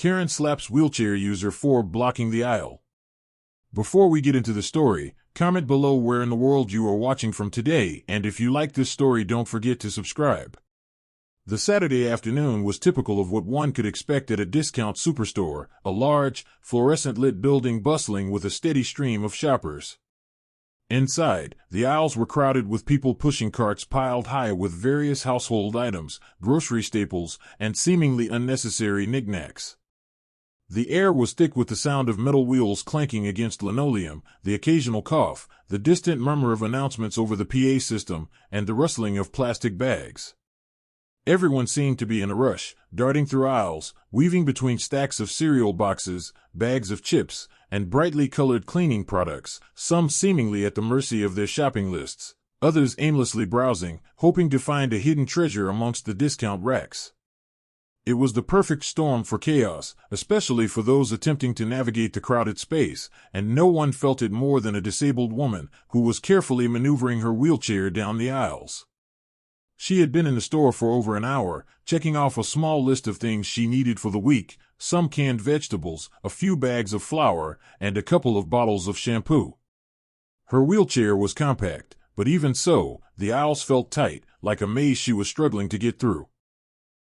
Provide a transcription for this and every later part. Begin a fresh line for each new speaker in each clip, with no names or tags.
Karen slaps wheelchair user for blocking the aisle. Before we get into the story, comment below where in the world you are watching from today, and if you like this story, don't forget to subscribe. The Saturday afternoon was typical of what one could expect at a discount superstore, a large, fluorescent-lit building bustling with a steady stream of shoppers. Inside, the aisles were crowded with people pushing carts piled high with various household items, grocery staples, and seemingly unnecessary knickknacks. The air was thick with the sound of metal wheels clanking against linoleum, the occasional cough, the distant murmur of announcements over the PA system, and the rustling of plastic bags. Everyone seemed to be in a rush, darting through aisles, weaving between stacks of cereal boxes, bags of chips, and brightly colored cleaning products, some seemingly at the mercy of their shopping lists, others aimlessly browsing, hoping to find a hidden treasure amongst the discount racks. It was the perfect storm for chaos, especially for those attempting to navigate the crowded space, and no one felt it more than a disabled woman who was carefully maneuvering her wheelchair down the aisles. She had been in the store for over an hour, checking off a small list of things she needed for the week, some canned vegetables, a few bags of flour, and a couple of bottles of shampoo. Her wheelchair was compact, but even so, the aisles felt tight, like a maze she was struggling to get through.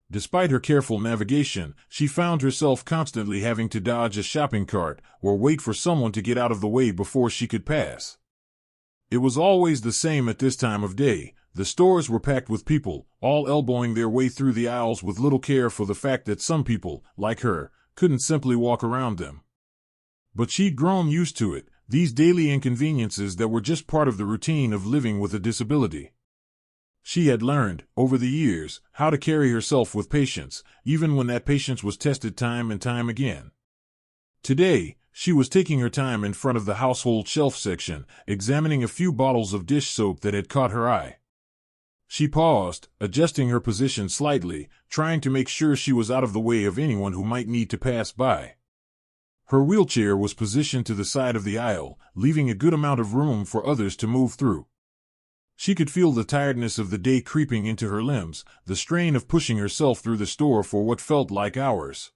Despite her careful navigation, she found herself constantly having to dodge a shopping cart or wait for someone to get out of the way before she could pass. It was always the same at this time of day. The stores were packed with people, all elbowing their way through the aisles with little care for the fact that some people, like her, couldn't simply walk around them. But she'd grown used to it, these daily inconveniences that were just part of the routine of living with a disability. She had learned, over the years, how to carry herself with patience, even when that patience was tested time and time again. Today, she was taking her time in front of the household shelf section, examining a few bottles of dish soap that had caught her eye. She paused, adjusting her position slightly, trying to make sure she was out of the way of anyone who might need to pass by. Her wheelchair was positioned to the side of the aisle, leaving a good amount of room for others to move through. She could feel the tiredness of the day creeping into her limbs, the strain of pushing herself through the store for what felt like hours.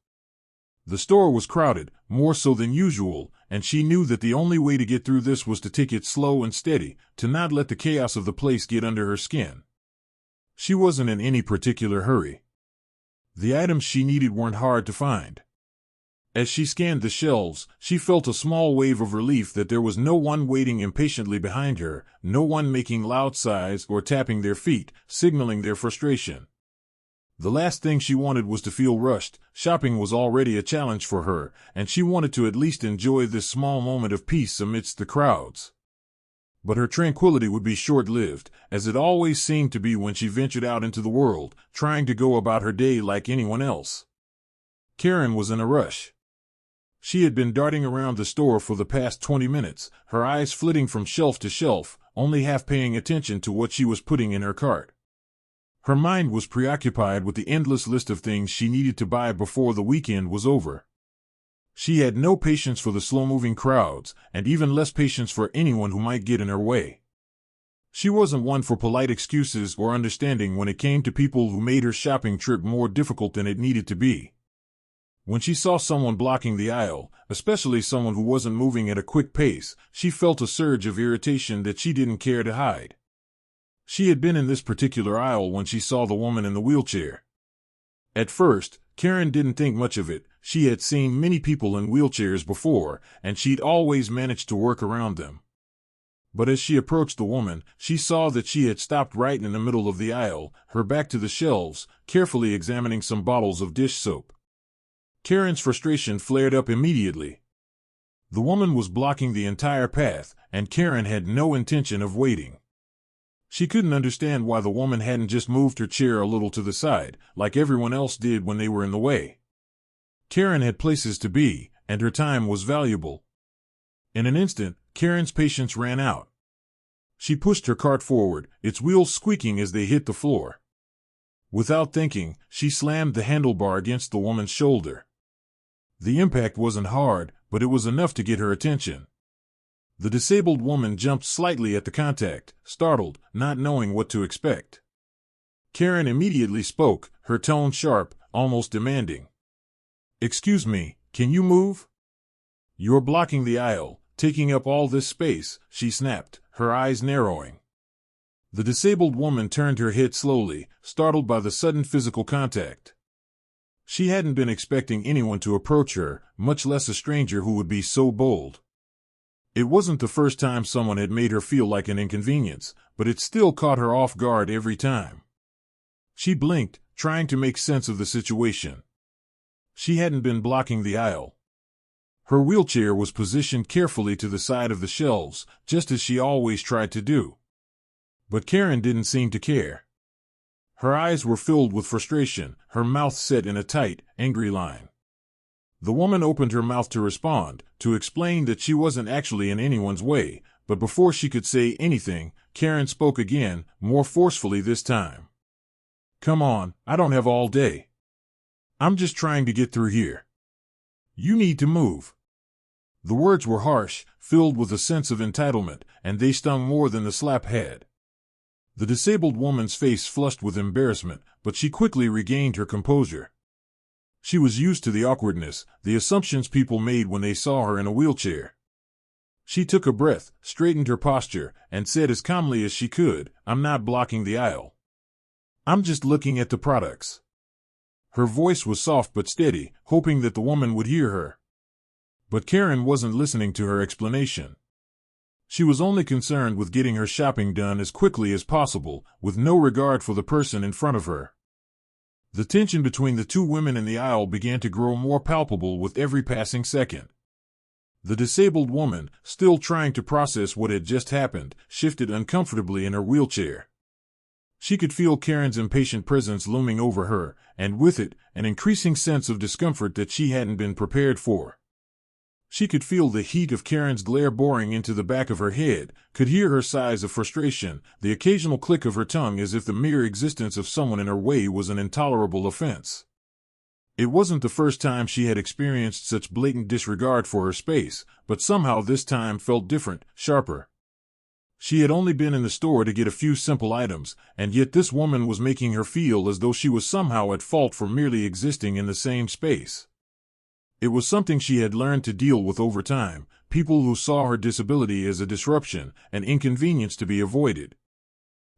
The store was crowded, more so than usual, and she knew that the only way to get through this was to take it slow and steady, to not let the chaos of the place get under her skin. She wasn't in any particular hurry. The items she needed weren't hard to find. As she scanned the shelves, she felt a small wave of relief that there was no one waiting impatiently behind her, no one making loud sighs or tapping their feet, signaling their frustration. The last thing she wanted was to feel rushed. Shopping was already a challenge for her, and she wanted to at least enjoy this small moment of peace amidst the crowds. But her tranquility would be short-lived, as it always seemed to be when she ventured out into the world, trying to go about her day like anyone else. Karen was in a rush. She had been darting around the store for the past 20 minutes, her eyes flitting from shelf to shelf, only half paying attention to what she was putting in her cart. Her mind was preoccupied with the endless list of things she needed to buy before the weekend was over. She had no patience for the slow-moving crowds, and even less patience for anyone who might get in her way. She wasn't one for polite excuses or understanding when it came to people who made her shopping trip more difficult than it needed to be. When she saw someone blocking the aisle, especially someone who wasn't moving at a quick pace, she felt a surge of irritation that she didn't care to hide. She had been in this particular aisle when she saw the woman in the wheelchair. At first, Karen didn't think much of it. She had seen many people in wheelchairs before, and she'd always managed to work around them. But as she approached the woman, she saw that she had stopped right in the middle of the aisle, her back to the shelves, carefully examining some bottles of dish soap. Karen's frustration flared up immediately. The woman was blocking the entire path, and Karen had no intention of waiting. She couldn't understand why the woman hadn't just moved her chair a little to the side, like everyone else did when they were in the way. Karen had places to be, and her time was valuable. In an instant, Karen's patience ran out. She pushed her cart forward, its wheels squeaking as they hit the floor. Without thinking, she slammed the handlebar against the woman's shoulder. The impact wasn't hard, but it was enough to get her attention. The disabled woman jumped slightly at the contact, startled, not knowing what to expect. Karen immediately spoke, her tone sharp, almost demanding. "Excuse me, can you move? You're blocking the aisle, taking up all this space," she snapped, her eyes narrowing. The disabled woman turned her head slowly, startled by the sudden physical contact. She hadn't been expecting anyone to approach her, much less a stranger who would be so bold. It wasn't the first time someone had made her feel like an inconvenience, but it still caught her off guard every time. She blinked, trying to make sense of the situation. She hadn't been blocking the aisle. Her wheelchair was positioned carefully to the side of the shelves, just as she always tried to do. But Karen didn't seem to care. Her eyes were filled with frustration, her mouth set in a tight, angry line. The woman opened her mouth to respond, to explain that she wasn't actually in anyone's way, but before she could say anything, Karen spoke again, more forcefully this time. "Come on, I don't have all day. I'm just trying to get through here. You need to move." The words were harsh, filled with a sense of entitlement, and they stung more than the slap had. The disabled woman's face flushed with embarrassment, but she quickly regained her composure. She was used to the awkwardness, the assumptions people made when they saw her in a wheelchair. She took a breath, straightened her posture, and said as calmly as she could, "I'm not blocking the aisle. I'm just looking at the products." Her voice was soft but steady, hoping that the woman would hear her. But Karen wasn't listening to her explanation. She was only concerned with getting her shopping done as quickly as possible, with no regard for the person in front of her. The tension between the two women in the aisle began to grow more palpable with every passing second. The disabled woman, still trying to process what had just happened, shifted uncomfortably in her wheelchair. She could feel Karen's impatient presence looming over her, and with it, an increasing sense of discomfort that she hadn't been prepared for. She could feel the heat of Karen's glare boring into the back of her head, could hear her sighs of frustration, the occasional click of her tongue as if the mere existence of someone in her way was an intolerable offense. It wasn't the first time she had experienced such blatant disregard for her space, but somehow this time felt different, sharper. She had only been in the store to get a few simple items, and yet this woman was making her feel as though she was somehow at fault for merely existing in the same space. It was something she had learned to deal with over time, people who saw her disability as a disruption, an inconvenience to be avoided.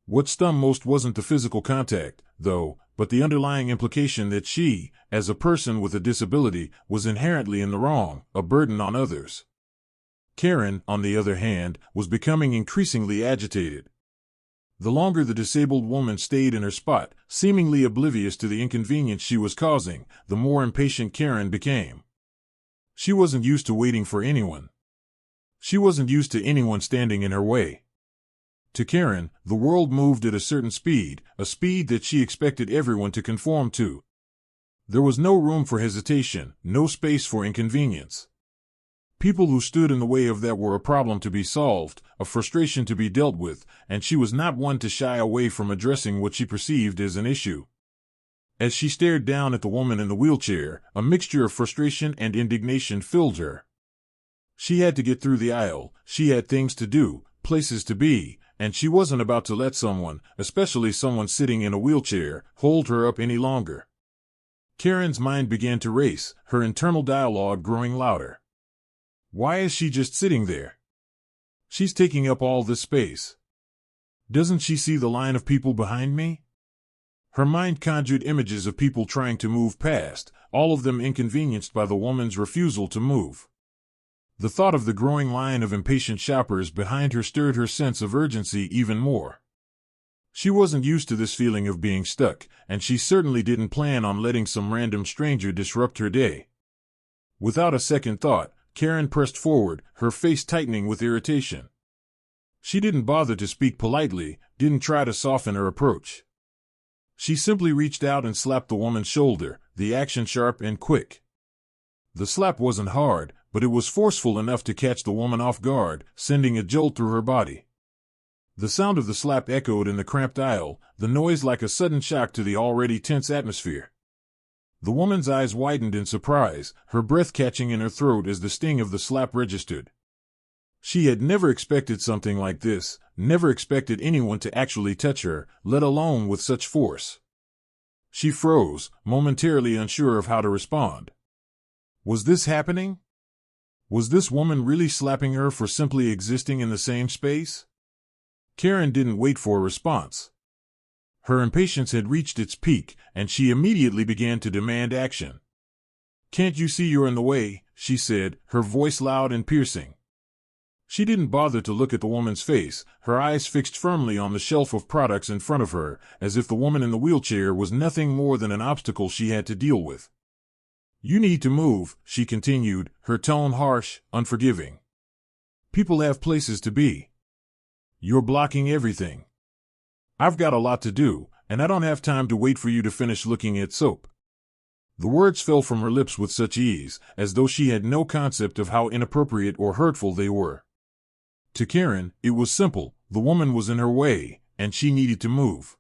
What stung most wasn't the physical contact, though, but the underlying implication that she, as a person with a disability, was inherently in the wrong, a burden on others. Karen, on the other hand, was becoming increasingly agitated. The longer the disabled woman stayed in her spot, seemingly oblivious to the inconvenience she was causing, the more impatient Karen became. She wasn't used to waiting for anyone. She wasn't used to anyone standing in her way. To Karen, the world moved at a certain speed, a speed that she expected everyone to conform to. There was no room for hesitation, no space for inconvenience. People who stood in the way of that were a problem to be solved, a frustration to be dealt with, and she was not one to shy away from addressing what she perceived as an issue. As she stared down at the woman in the wheelchair, a mixture of frustration and indignation filled her. She had to get through the aisle, she had things to do, places to be, and she wasn't about to let someone, especially someone sitting in a wheelchair, hold her up any longer. Karen's mind began to race, her internal dialogue growing louder. Why is she just sitting there? She's taking up all this space. Doesn't she see the line of people behind me? Her mind conjured images of people trying to move past, all of them inconvenienced by the woman's refusal to move. The thought of the growing line of impatient shoppers behind her stirred her sense of urgency even more. She wasn't used to this feeling of being stuck, and she certainly didn't plan on letting some random stranger disrupt her day. Without a second thought, Karen pressed forward, her face tightening with irritation. She didn't bother to speak politely, didn't try to soften her approach. She simply reached out and slapped the woman's shoulder, the action sharp and quick. The slap wasn't hard, but it was forceful enough to catch the woman off guard, sending a jolt through her body. The sound of the slap echoed in the cramped aisle, the noise like a sudden shock to the already tense atmosphere. The woman's eyes widened in surprise, her breath catching in her throat as the sting of the slap registered. She had never expected something like this, never expected anyone to actually touch her, let alone with such force. She froze, momentarily unsure of how to respond. Was this happening? Was this woman really slapping her for simply existing in the same space? Karen didn't wait for a response. Her impatience had reached its peak, and she immediately began to demand action. "Can't you see you're in the way?" she said, her voice loud and piercing. She didn't bother to look at the woman's face, her eyes fixed firmly on the shelf of products in front of her, as if the woman in the wheelchair was nothing more than an obstacle she had to deal with. "You need to move," she continued, her tone harsh, unforgiving. "People have places to be. You're blocking everything. I've got a lot to do, and I don't have time to wait for you to finish looking at soap." The words fell from her lips with such ease, as though she had no concept of how inappropriate or hurtful they were. To Karen, it was simple: the woman was in her way, and she needed to move.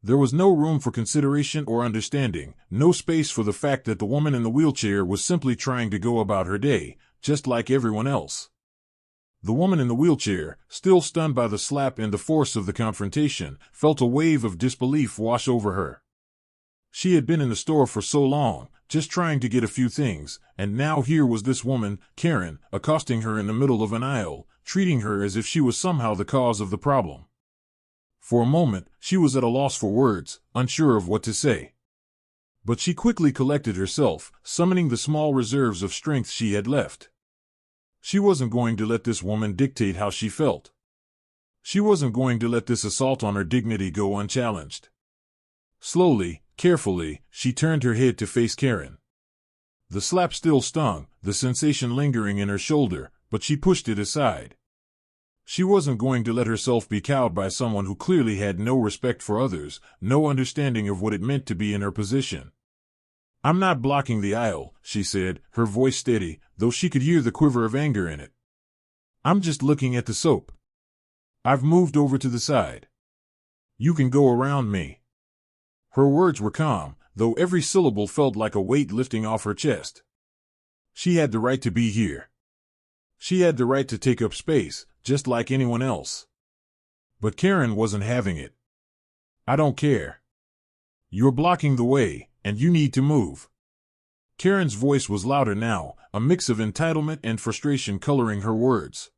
There was no room for consideration or understanding, no space for the fact that the woman in the wheelchair was simply trying to go about her day, just like everyone else. The woman in the wheelchair, still stunned by the slap and the force of the confrontation, felt a wave of disbelief wash over her. She had been in the store for so long, just trying to get a few things, and now here was this woman, Karen, accosting her in the middle of an aisle, treating her as if she was somehow the cause of the problem. For a moment, she was at a loss for words, unsure of what to say. But she quickly collected herself, summoning the small reserves of strength she had left. She wasn't going to let this woman dictate how she felt. She wasn't going to let this assault on her dignity go unchallenged. Slowly, carefully, she turned her head to face Karen. The slap still stung, the sensation lingering in her shoulder, but she pushed it aside. She wasn't going to let herself be cowed by someone who clearly had no respect for others, no understanding of what it meant to be in her position. "I'm not blocking the aisle," she said, her voice steady, though she could hear the quiver of anger in it. "I'm just looking at the soap. I've moved over to the side. You can go around me." Her words were calm, though every syllable felt like a weight lifting off her chest. She had the right to be here. She had the right to take up space, just like anyone else. But Karen wasn't having it. "I don't care. You're blocking the way, and you need to move." Karen's voice was louder now, a mix of entitlement and frustration coloring her words.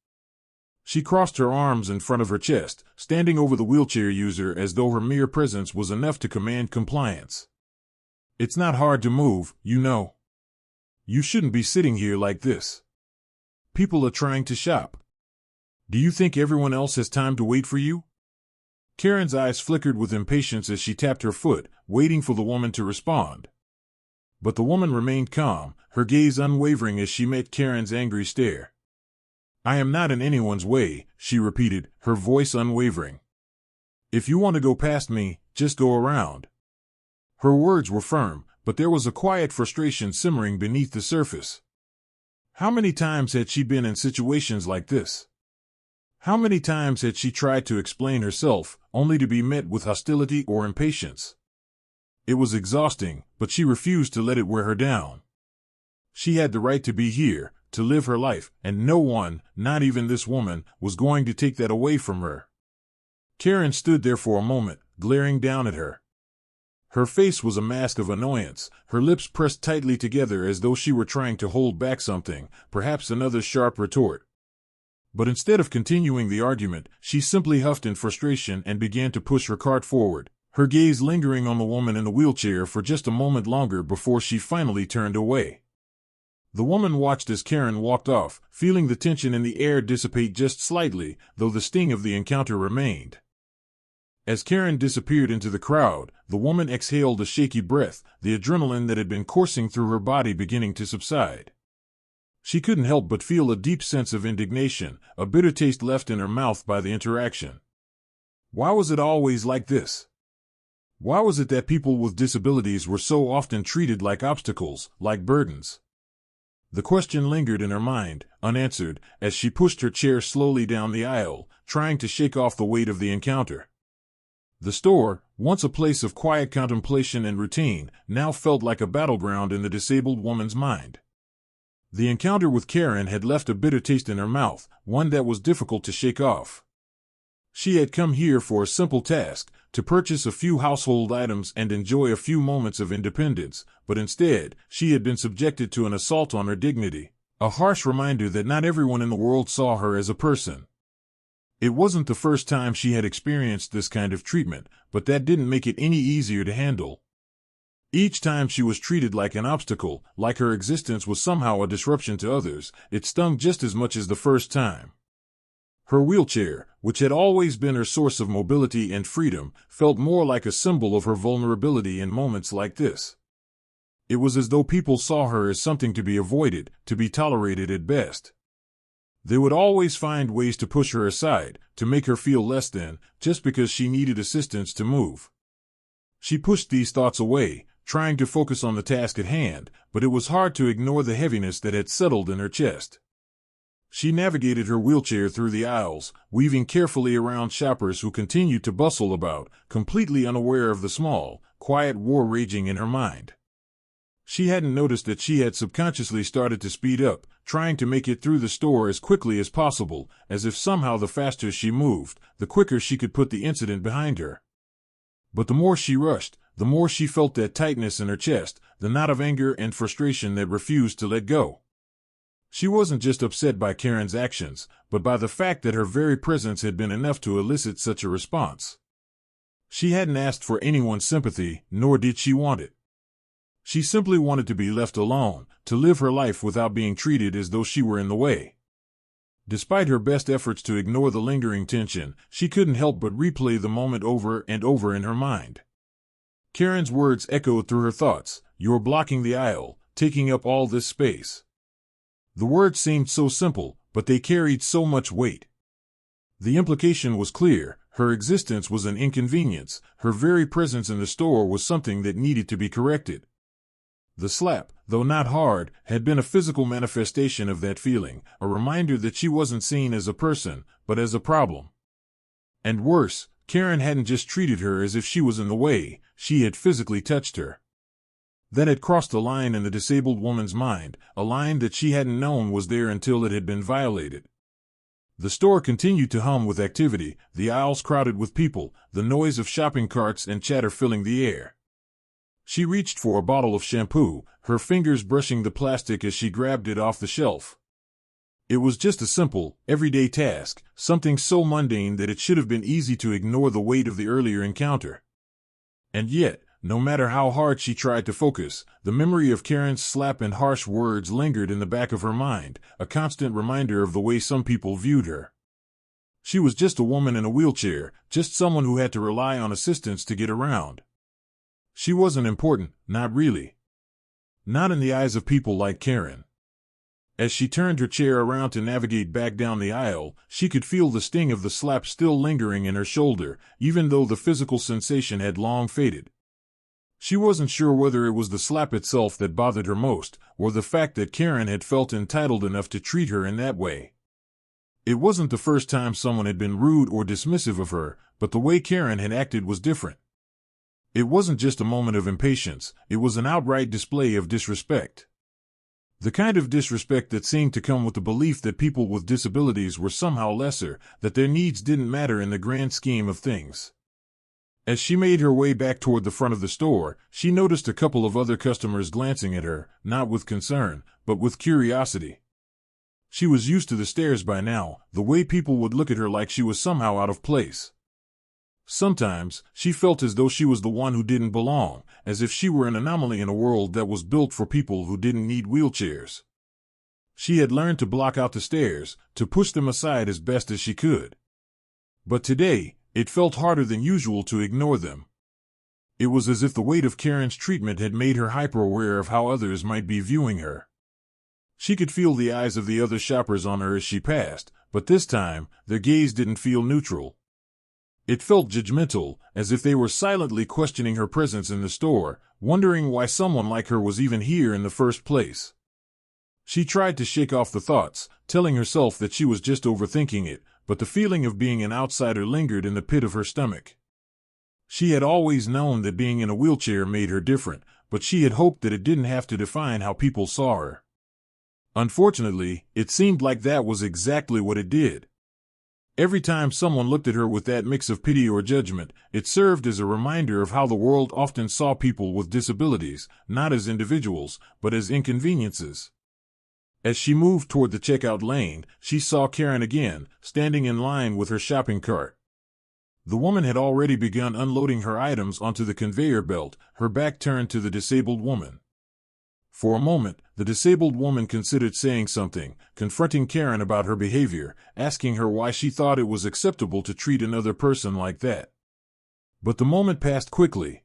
She crossed her arms in front of her chest, standing over the wheelchair user as though her mere presence was enough to command compliance. "It's not hard to move, you know. You shouldn't be sitting here like this. People are trying to shop. Do you think everyone else has time to wait for you?" Karen's eyes flickered with impatience as she tapped her foot, waiting for the woman to respond. But the woman remained calm, her gaze unwavering as she met Karen's angry stare. "I am not in anyone's way," she repeated, her voice unwavering. "If you want to go past me, just go around." Her words were firm, but there was a quiet frustration simmering beneath the surface. How many times had she been in situations like this? How many times had she tried to explain herself, only to be met with hostility or impatience? It was exhausting, but she refused to let it wear her down. She had the right to be here, to live her life, and no one, not even this woman, was going to take that away from her. Karen stood there for a moment, glaring down at her. Her face was a mask of annoyance, her lips pressed tightly together as though she were trying to hold back something, perhaps another sharp retort. But instead of continuing the argument, she simply huffed in frustration and began to push her cart forward, her gaze lingering on the woman in the wheelchair for just a moment longer before she finally turned away. The woman watched as Karen walked off, feeling the tension in the air dissipate just slightly, though the sting of the encounter remained. As Karen disappeared into the crowd, the woman exhaled a shaky breath, the adrenaline that had been coursing through her body beginning to subside. She couldn't help but feel a deep sense of indignation, a bitter taste left in her mouth by the interaction. Why was it always like this? Why was it that people with disabilities were so often treated like obstacles, like burdens? The question lingered in her mind, unanswered, as she pushed her chair slowly down the aisle, trying to shake off the weight of the encounter. The store, once a place of quiet contemplation and routine, now felt like a battleground in the disabled woman's mind. The encounter with Karen had left a bitter taste in her mouth, one that was difficult to shake off. She had come here for a simple task, to purchase a few household items and enjoy a few moments of independence, but instead, she had been subjected to an assault on her dignity, a harsh reminder that not everyone in the world saw her as a person. It wasn't the first time she had experienced this kind of treatment, but that didn't make it any easier to handle. Each time she was treated like an obstacle, like her existence was somehow a disruption to others, it stung just as much as the first time. Her wheelchair, which had always been her source of mobility and freedom, felt more like a symbol of her vulnerability in moments like this. It was as though people saw her as something to be avoided, to be tolerated at best. They would always find ways to push her aside, to make her feel less than, just because she needed assistance to move. She pushed these thoughts away, trying to focus on the task at hand, but it was hard to ignore the heaviness that had settled in her chest. She navigated her wheelchair through the aisles, weaving carefully around shoppers who continued to bustle about, completely unaware of the small, quiet war raging in her mind. She hadn't noticed that she had subconsciously started to speed up, trying to make it through the store as quickly as possible, as if somehow the faster she moved, the quicker she could put the incident behind her. But the more she rushed, the more she felt that tightness in her chest, the knot of anger and frustration that refused to let go. She wasn't just upset by Karen's actions, but by the fact that her very presence had been enough to elicit such a response. She hadn't asked for anyone's sympathy, nor did she want it. She simply wanted to be left alone, to live her life without being treated as though she were in the way. Despite her best efforts to ignore the lingering tension, she couldn't help but replay the moment over and over in her mind. Karen's words echoed through her thoughts, "You're blocking the aisle, taking up all this space." The words seemed so simple, but they carried so much weight. The implication was clear: her existence was an inconvenience, her very presence in the store was something that needed to be corrected. The slap, though not hard, had been a physical manifestation of that feeling, a reminder that she wasn't seen as a person, but as a problem. And worse, Karen hadn't just treated her as if she was in the way, she had physically touched her. That had crossed a line in the disabled woman's mind, a line that she hadn't known was there until it had been violated. The store continued to hum with activity, the aisles crowded with people, the noise of shopping carts and chatter filling the air. She reached for a bottle of shampoo, her fingers brushing the plastic as she grabbed it off the shelf. It was just a simple, everyday task, something so mundane that it should have been easy to ignore the weight of the earlier encounter. And yet, no matter how hard she tried to focus, the memory of Karen's slap and harsh words lingered in the back of her mind, a constant reminder of the way some people viewed her. She was just a woman in a wheelchair, just someone who had to rely on assistance to get around. She wasn't important, not really. Not in the eyes of people like Karen. As she turned her chair around to navigate back down the aisle, she could feel the sting of the slap still lingering in her shoulder, even though the physical sensation had long faded. She wasn't sure whether it was the slap itself that bothered her most, or the fact that Karen had felt entitled enough to treat her in that way. It wasn't the first time someone had been rude or dismissive of her, but the way Karen had acted was different. It wasn't just a moment of impatience, it was an outright display of disrespect. The kind of disrespect that seemed to come with the belief that people with disabilities were somehow lesser, that their needs didn't matter in the grand scheme of things. As she made her way back toward the front of the store, she noticed a couple of other customers glancing at her, not with concern, but with curiosity. She was used to the stares by now, the way people would look at her like she was somehow out of place. Sometimes, she felt as though she was the one who didn't belong, as if she were an anomaly in a world that was built for people who didn't need wheelchairs. She had learned to block out the stares, to push them aside as best as she could. But today, it felt harder than usual to ignore them. It was as if the weight of Karen's treatment had made her hyper-aware of how others might be viewing her. She could feel the eyes of the other shoppers on her as she passed, but this time, their gaze didn't feel neutral. It felt judgmental, as if they were silently questioning her presence in the store, wondering why someone like her was even here in the first place. She tried to shake off the thoughts, telling herself that she was just overthinking it, but the feeling of being an outsider lingered in the pit of her stomach. She had always known that being in a wheelchair made her different, but she had hoped that it didn't have to define how people saw her. Unfortunately, it seemed like that was exactly what it did. Every time someone looked at her with that mix of pity or judgment, it served as a reminder of how the world often saw people with disabilities, not as individuals, but as inconveniences. As she moved toward the checkout lane, she saw Karen again, standing in line with her shopping cart. The woman had already begun unloading her items onto the conveyor belt, her back turned to the disabled woman. For a moment, the disabled woman considered saying something, confronting Karen about her behavior, asking her why she thought it was acceptable to treat another person like that. But the moment passed quickly.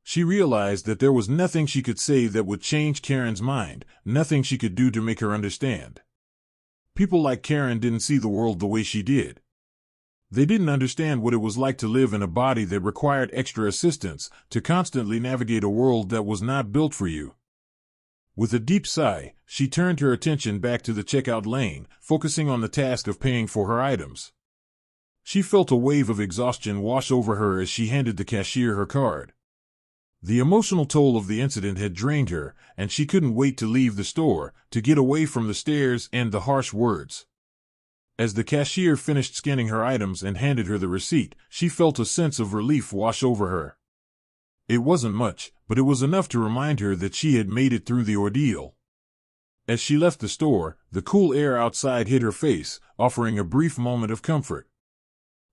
She realized that there was nothing she could say that would change Karen's mind, nothing she could do to make her understand. People like Karen didn't see the world the way she did. They didn't understand what it was like to live in a body that required extra assistance, to constantly navigate a world that was not built for you. With a deep sigh, she turned her attention back to the checkout lane, focusing on the task of paying for her items. She felt a wave of exhaustion wash over her as she handed the cashier her card. The emotional toll of the incident had drained her, and she couldn't wait to leave the store, to get away from the stares and the harsh words. As the cashier finished scanning her items and handed her the receipt, she felt a sense of relief wash over her. It wasn't much, but it was enough to remind her that she had made it through the ordeal. As she left the store, the cool air outside hit her face, offering a brief moment of comfort.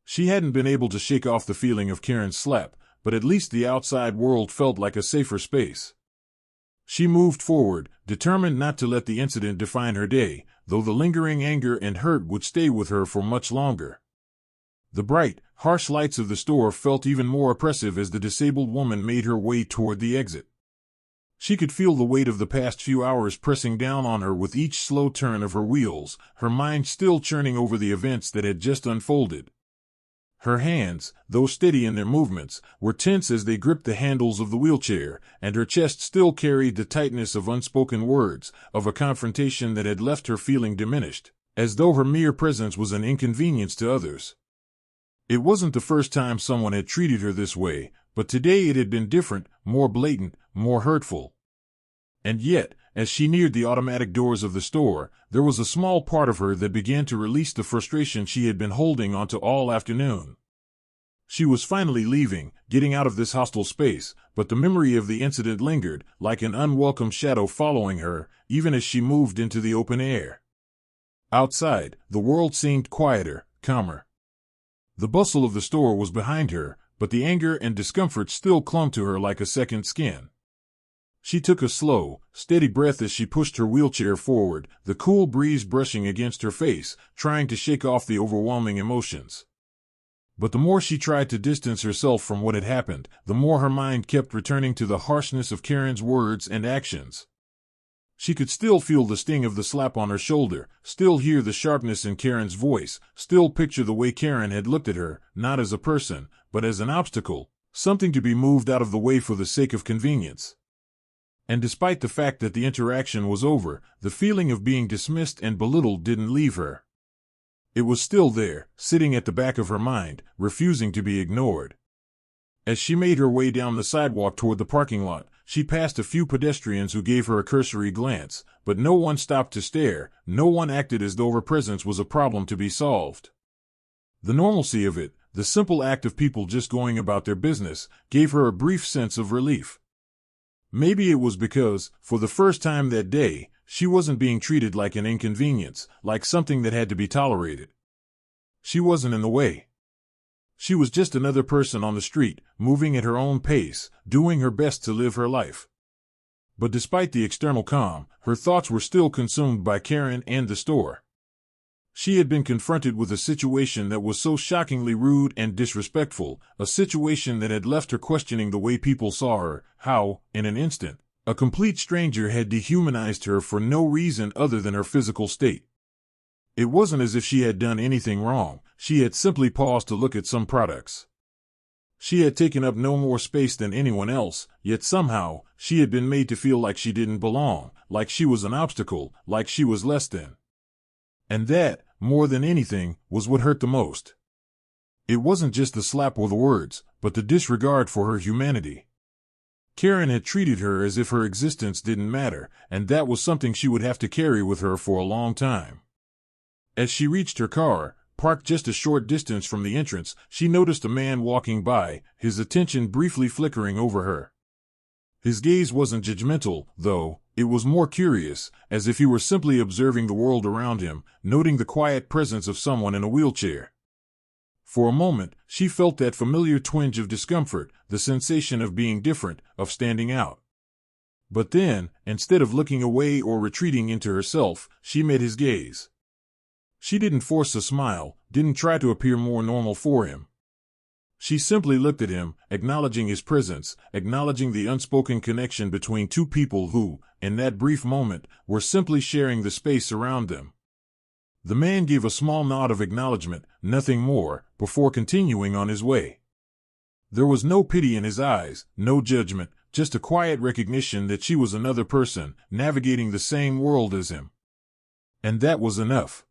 She hadn't been able to shake off the feeling of Karen's slap, but at least the outside world felt like a safer space. She moved forward, determined not to let the incident define her day, though the lingering anger and hurt would stay with her for much longer. The bright, harsh lights of the store felt even more oppressive as the disabled woman made her way toward the exit. She could feel the weight of the past few hours pressing down on her with each slow turn of her wheels, her mind still churning over the events that had just unfolded. Her hands, though steady in their movements, were tense as they gripped the handles of the wheelchair, and her chest still carried the tightness of unspoken words, of a confrontation that had left her feeling diminished, as though her mere presence was an inconvenience to others. It wasn't the first time someone had treated her this way, but today it had been different, more blatant, more hurtful. And yet, as she neared the automatic doors of the store, there was a small part of her that began to release the frustration she had been holding onto all afternoon. She was finally leaving, getting out of this hostile space, but the memory of the incident lingered, like an unwelcome shadow following her, even as she moved into the open air. Outside, the world seemed quieter, calmer. The bustle of the store was behind her, but the anger and discomfort still clung to her like a second skin. She took a slow, steady breath as she pushed her wheelchair forward, the cool breeze brushing against her face, trying to shake off the overwhelming emotions. But the more she tried to distance herself from what had happened, the more her mind kept returning to the harshness of Karen's words and actions. She could still feel the sting of the slap on her shoulder, still hear the sharpness in Karen's voice, still picture the way Karen had looked at her, not as a person, but as an obstacle, something to be moved out of the way for the sake of convenience. And despite the fact that the interaction was over, the feeling of being dismissed and belittled didn't leave her. It was still there, sitting at the back of her mind, refusing to be ignored. As she made her way down the sidewalk toward the parking lot, she passed a few pedestrians who gave her a cursory glance, but no one stopped to stare, no one acted as though her presence was a problem to be solved. The normalcy of it, the simple act of people just going about their business, gave her a brief sense of relief. Maybe it was because, for the first time that day, she wasn't being treated like an inconvenience, like something that had to be tolerated. She wasn't in the way. She was just another person on the street, moving at her own pace, doing her best to live her life. But despite the external calm, her thoughts were still consumed by Karen and the store. She had been confronted with a situation that was so shockingly rude and disrespectful, a situation that had left her questioning the way people saw her, how, in an instant, a complete stranger had dehumanized her for no reason other than her physical state. It wasn't as if she had done anything wrong, she had simply paused to look at some products. She had taken up no more space than anyone else, yet somehow, she had been made to feel like she didn't belong, like she was an obstacle, like she was less than. And that, more than anything, was what hurt the most. It wasn't just the slap or the words, but the disregard for her humanity. Karen had treated her as if her existence didn't matter, and that was something she would have to carry with her for a long time. As she reached her car, Parked just a short distance from the entrance, she noticed a man walking by, his attention briefly flickering over her. His gaze wasn't judgmental, though. It was more curious, as if he were simply observing the world around him, noting the quiet presence of someone in a wheelchair. For a moment, she felt that familiar twinge of discomfort, the sensation of being different, of standing out. But then, instead of looking away or retreating into herself, she met his gaze. She didn't force a smile, didn't try to appear more normal for him. She simply looked at him, acknowledging his presence, acknowledging the unspoken connection between two people who, in that brief moment, were simply sharing the space around them. The man gave a small nod of acknowledgement, nothing more, before continuing on his way. There was no pity in his eyes, no judgment, just a quiet recognition that she was another person, navigating the same world as him. And that was enough.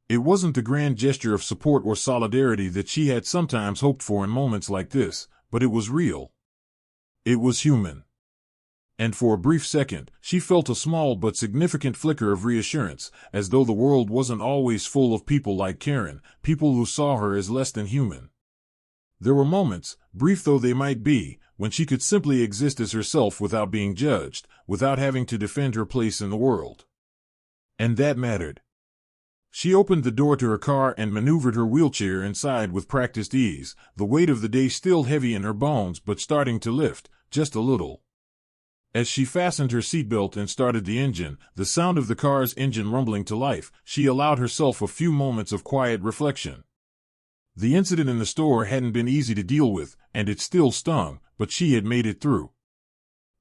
It wasn't the grand gesture of support or solidarity that she had sometimes hoped for in moments like this, but it was real. It was human. And for a brief second, she felt a small but significant flicker of reassurance, as though the world wasn't always full of people like Karen, people who saw her as less than human. There were moments, brief though they might be, when she could simply exist as herself without being judged, without having to defend her place in the world. And that mattered. She opened the door to her car and maneuvered her wheelchair inside with practiced ease, the weight of the day still heavy in her bones but starting to lift, just a little. As she fastened her seatbelt and started the engine, the sound of the car's engine rumbling to life, she allowed herself a few moments of quiet reflection. The incident in the store hadn't been easy to deal with, and it still stung, but she had made it through.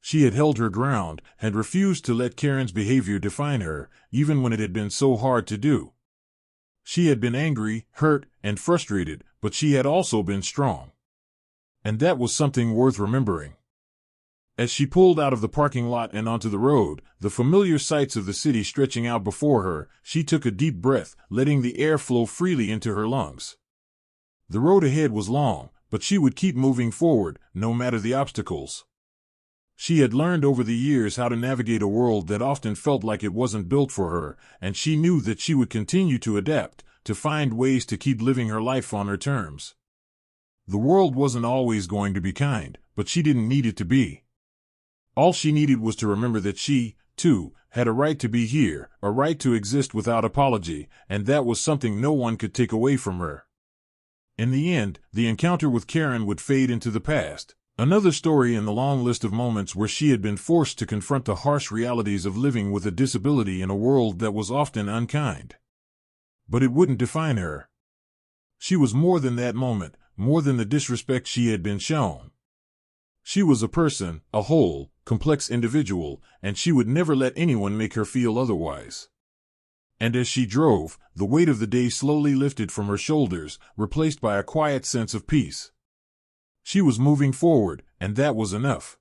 She had held her ground, had refused to let Karen's behavior define her, even when it had been so hard to do. She had been angry, hurt, and frustrated, but she had also been strong. And that was something worth remembering. As she pulled out of the parking lot and onto the road, the familiar sights of the city stretching out before her, she took a deep breath, letting the air flow freely into her lungs. The road ahead was long, but she would keep moving forward, no matter the obstacles. She had learned over the years how to navigate a world that often felt like it wasn't built for her, and she knew that she would continue to adapt, to find ways to keep living her life on her terms. The world wasn't always going to be kind, but she didn't need it to be. All she needed was to remember that she, too, had a right to be here, a right to exist without apology, and that was something no one could take away from her. In the end, the encounter with Karen would fade into the past. Another story in the long list of moments where she had been forced to confront the harsh realities of living with a disability in a world that was often unkind. But it wouldn't define her. She was more than that moment, more than the disrespect she had been shown. She was a person, a whole, complex individual, and she would never let anyone make her feel otherwise. And as she drove, the weight of the day slowly lifted from her shoulders, replaced by a quiet sense of peace. She was moving forward, and that was enough.